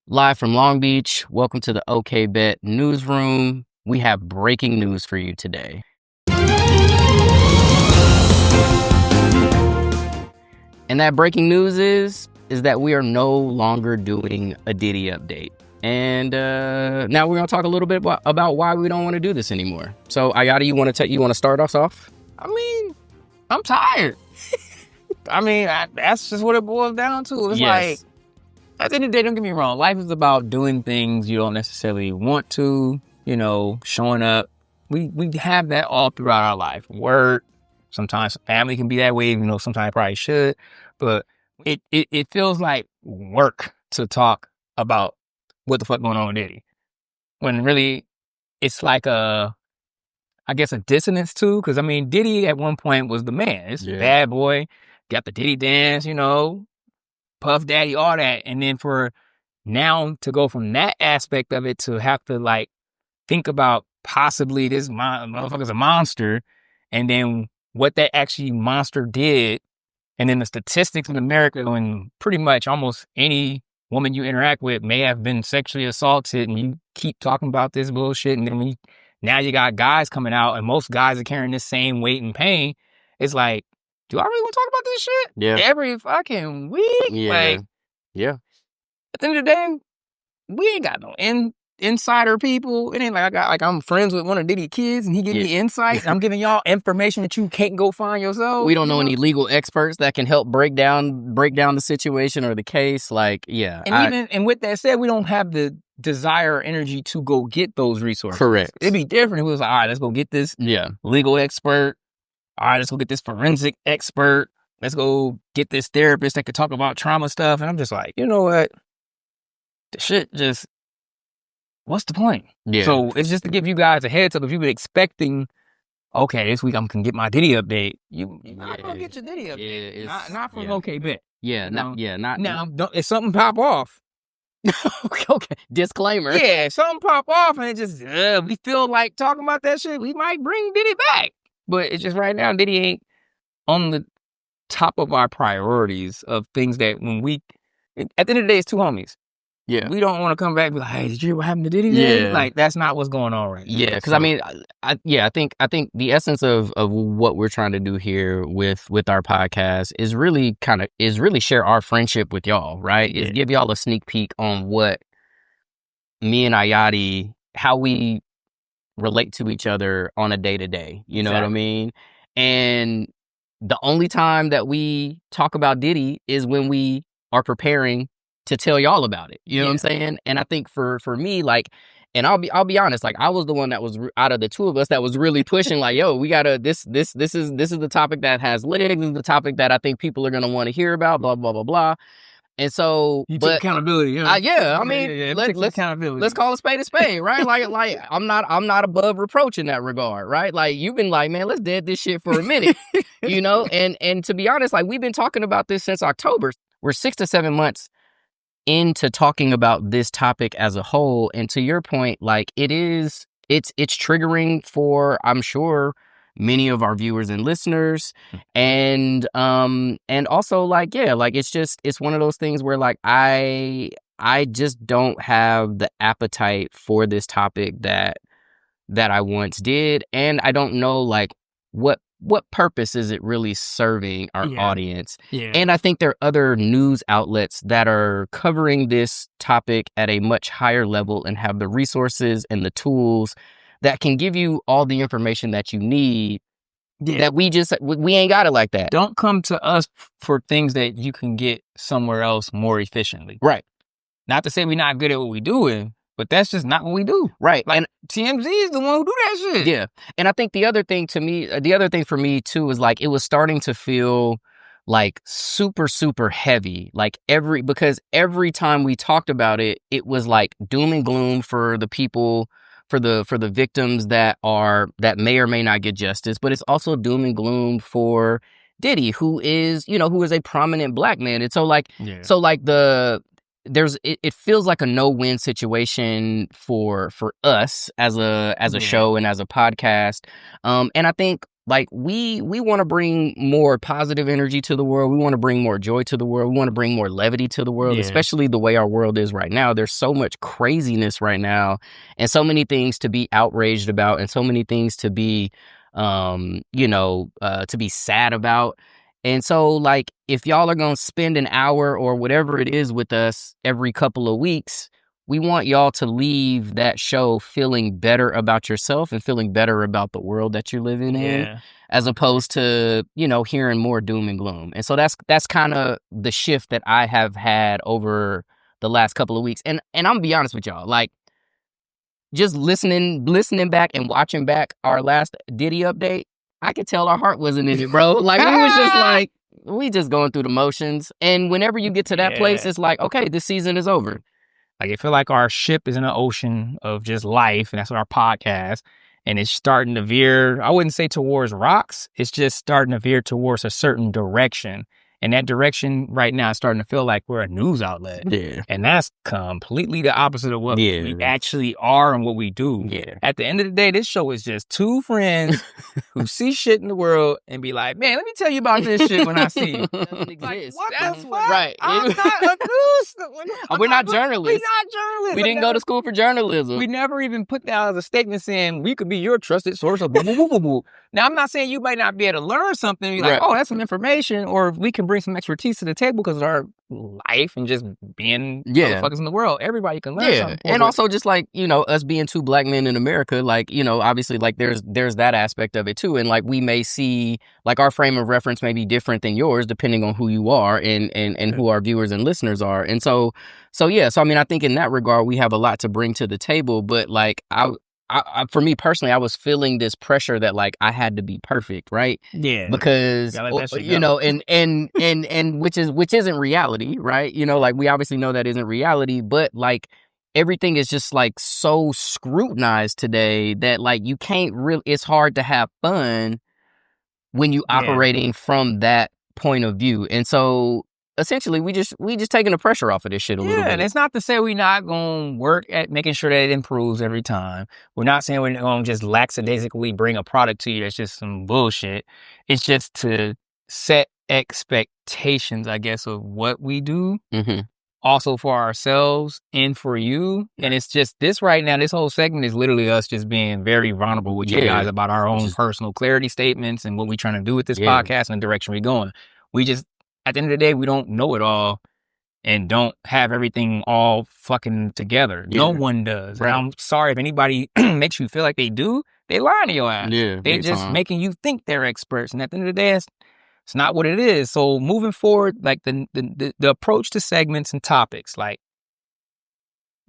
Live from Long Beach, welcome to the OK Bet newsroom. We have breaking news for you today. And that breaking news is that we are no longer doing a Diddy update. And now we're going to talk a little bit about why we don't want to do this anymore. So, Ayati, you want to start us off? I mean, I'm tired. That's just what it boils down to. It's like, at the end of the day, don't get me wrong. Life is about doing things you don't necessarily want to, showing up. We have that all throughout our life. Work, sometimes family can be that way, sometimes probably should. But it feels like work to talk about what the fuck going on with Diddy. When really, it's like a dissonance too. Because, Diddy at one point was the man. It's bad boy, got the Diddy dance, Puff Daddy, all that. And then for now to go from that aspect of it to have to think about possibly this motherfucker's a monster, and then what that actually monster did, and then the statistics in America when pretty much almost any woman you interact with may have been sexually assaulted, and you keep talking about this bullshit, and then now you got guys coming out, and most guys are carrying this same weight and pain. It's like, do I really want to talk about this shit? Yeah. Every fucking week? Yeah. At the end of the day, we ain't got no insider people. It ain't I'm friends with one of Diddy's kids and he give me insight. I'm giving y'all information that you can't go find yourself. We don't know any legal experts that can help break down the situation or the case. And with that said, we don't have the desire or energy to go get those resources. Correct. It'd be different if it was like, all right, let's go get this legal expert. All right, let's go get this forensic expert. Let's go get this therapist that could talk about trauma stuff. And I'm just like, you know what? The shit just, what's the point? Yeah. So it's just to give you guys a heads up. If you've been expecting, okay, this week I'm going to get my Diddy update, you're not going to get your Diddy update. Not from OK Bet. Yeah, Now, if something pop off. Okay, disclaimer. Yeah, something pop off and it just, we feel like talking about that shit, we might bring Diddy back. But it's just right now, Diddy ain't on the top of our priorities of things that at the end of the day, it's two homies. Yeah. We don't want to come back and be like, hey, did you hear what happened to Diddy? Yeah. That's not what's going on right now. Yeah, because I think the essence of what we're trying to do here with our podcast is really share our friendship with y'all, right? Is give y'all a sneak peek on what me and Ayati, how we relate to each other on a day-to-day. You know what I mean? And the only time that we talk about Diddy is when we are preparing to tell y'all about it. You know what I'm saying? And I think for me, and I'll be honest, I was the one that was out of the two of us that was really pushing yo, we gotta, this is the topic that has legs, this is the topic that I think people are gonna want to hear about, blah, blah, blah, blah. And so, you took accountability. Let's call a spade, right? I'm not above reproach in that regard, right? You've been man, let's dead this shit for a minute, and to be honest, we've been talking about this since October. We're 6 to 7 months into talking about this topic as a whole, and to your point, it's triggering for, I'm sure, many of our viewers and listeners, and also it's one of those things where I just don't have the appetite for this topic that I once did, and I don't know what purpose is it really serving our audience. And I think there are other news outlets that are covering this topic at a much higher level and have the resources and the tools that can give you all the information that you need. That we ain't got it like that. Don't come to us for things that you can get somewhere else more efficiently. Right. Not to say we're not good at what we doing, but that's just not what we do. Right. And TMZ is the one who do that shit. Yeah. And I think the other thing for me too is it was starting to feel super, super heavy. Because every time we talked about it, it was doom and gloom for the people, for the victims that may or may not get justice, but it's also doom and gloom for Diddy, who is a prominent black man. And so it feels like a no-win situation for us as a show and as a podcast. And I think like we want to bring more positive energy to the world. We want to bring more joy to the world. We want to bring more levity to the world, especially the way our world is right now. There's so much craziness right now, and so many things to be outraged about, and so many things to be, to be sad about. And so, like, if y'all are gonna spend an hour or whatever it is with us every couple of weeks, we want y'all to leave that show feeling better about yourself and feeling better about the world that you're living in, as opposed to, hearing more doom and gloom. And so that's kind of the shift that I have had over the last couple of weeks. And I'm gonna be honest with y'all, like, just listening back and watching back our last Diddy update, I could tell our heart wasn't in it, bro. Like, we was just like, we just going through the motions. And whenever you get to that place, it's like, okay, this season is over. Like, I feel like our ship is in an ocean of just life, and that's our podcast. And it's starting to veer, I wouldn't say towards rocks. It's just starting to veer towards a certain direction. And that direction right now is starting to feel like we're a news outlet. Yeah. And that's completely the opposite of what we actually are and what we do. Yeah. At the end of the day, this show is just two friends who see shit in the world and be like, man, let me tell you about this shit when I see you. Like, what the fuck? Right. I'm not a news. We're not journalists. We're not journalists. We didn't go to school for journalism. We never even put that as a statement saying we could be your trusted source of boo, boo, boo, boo, boo. Now, I'm not saying you might not be able to learn something. You're like, oh, that's some information. Or we can bring some expertise to the table because of our life and just being motherfuckers in the world. Everybody can learn something. And also just like, us being two black men in America, like, obviously like there's that aspect of it too. And like we may see, like, our frame of reference may be different than yours depending on who you are and who our viewers and listeners are. And so I mean, I think in that regard we have a lot to bring to the table, but like I for me personally, I was feeling this pressure that like I had to be perfect, right? Yeah. Because and which isn't reality, right? Like we obviously know that isn't reality, but like everything is just like so scrutinized today that like you can't really, it's hard to have fun when you operating from that point of view. And so essentially, we just taking the pressure off of this shit a little bit. And it's not to say we're not going to work at making sure that it improves every time. We're not saying we're going to just lackadaisically bring a product to you that's just some bullshit. It's just to set expectations, I guess, of what we do. Mm-hmm. Also for ourselves and for you. And it's just this right now, this whole segment is literally us just being very vulnerable with you guys about our own personal clarity statements and what we're trying to do with this podcast and the direction we're going. We just, at the end of the day, we don't know it all and don't have everything all fucking together. No one does. Right. And I'm sorry if anybody makes you feel like they do. They lying to your ass. Yeah, they're just making you think they're experts. And at the end of the day, it's not what it is. So moving forward, like the approach to segments and topics, like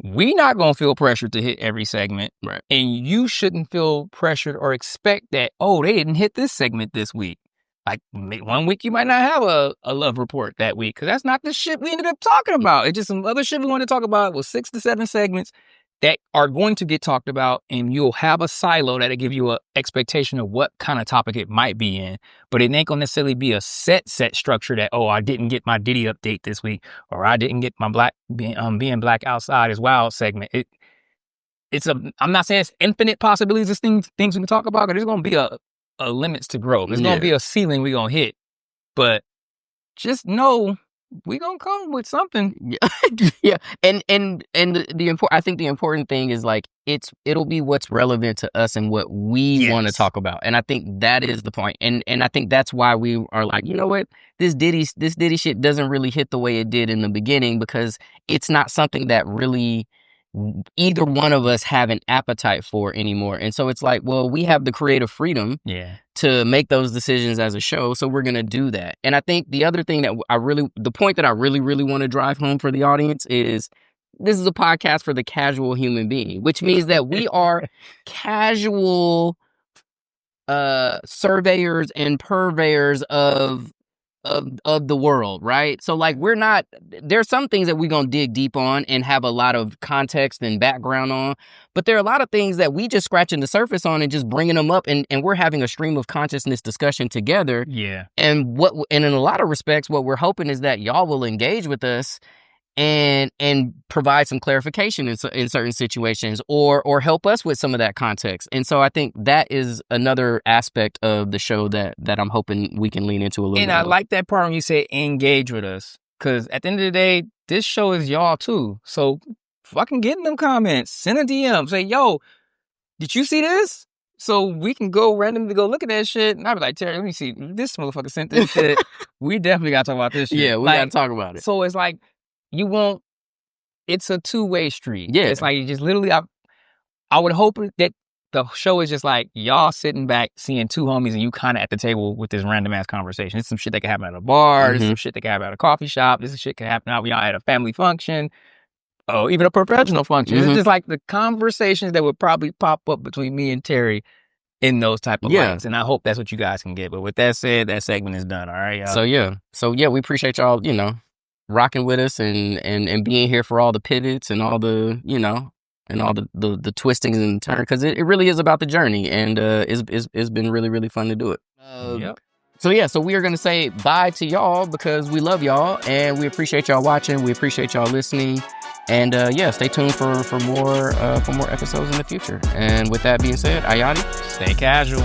we not going to feel pressured to hit every segment. Right. And you shouldn't feel pressured or expect that, oh, they didn't hit this segment this week. Like, 1 week you might not have a love report that week because that's not the shit we ended up talking about. It's just some other shit we wanted to talk about with 6 to 7 segments that are going to get talked about, and you'll have a silo that'll give you an expectation of what kind of topic it might be in. But it ain't going to necessarily be a set structure that, oh, I didn't get my Diddy update this week, or I didn't get my being black outside is wild segment. I'm not saying it's infinite possibilities of things we can talk about, but there's going to be a limits to growth. There's going to be a ceiling we're going to hit. But just know we're going to come with something. Yeah. And I think the important thing is like, it'll be what's relevant to us and what we want to talk about. And I think that is the point. And I think that's why we are like, you know what? This Diddy shit doesn't really hit the way it did in the beginning because it's not something that really either one of us have an appetite for anymore. And so it's like, well, we have the creative freedom to make those decisions as a show. So we're going to do that. And I think the other thing that the point that I really, really want to drive home for the audience is this is a podcast for the casual human being, which means that we are casual surveyors and purveyors of the world, right? So like there's some things that we're gonna dig deep on and have a lot of context and background on, but there are a lot of things that we just scratching the surface on and just bringing them up and we're having a stream of consciousness discussion together. Yeah. And in a lot of respects, what we're hoping is that y'all will engage with us and provide some clarification in certain situations, or help us with some of that context. And so I think that is another aspect of the show that I'm hoping we can lean into a little bit. And I like that part when you say engage with us, because at the end of the day, this show is y'all too. So fucking get in them comments, send a DM, say, yo, did you see this? So we can go randomly go look at that shit. And I'll be like, Terry, let me see. This motherfucker sent this shit. We definitely got to talk about this shit. Yeah, we got to talk about it. So it's like, you won't, it's a two-way street. Yeah. It's like, you just literally, I would hope that the show is just like, y'all sitting back, seeing two homies, and you kind of at the table with this random ass conversation. It's some shit that can happen at a bar. This is some shit that can happen at a coffee shop. This is shit can happen out at a family function. Oh, even a professional function. It's just like the conversations that would probably pop up between me and Terry in those type of ways. And I hope that's what you guys can get. But with that said, that segment is done. All right, y'all. So yeah, we appreciate y'all, rocking with us and being here for all the pivots and all the, and all the twistings and turns, because it really is about the journey, and it's been really, really fun to do it. So we are going to say bye to y'all, because we love y'all and we appreciate y'all watching. We appreciate y'all listening. And stay tuned for more episodes in the future. And with that being said, Ayati, stay casual.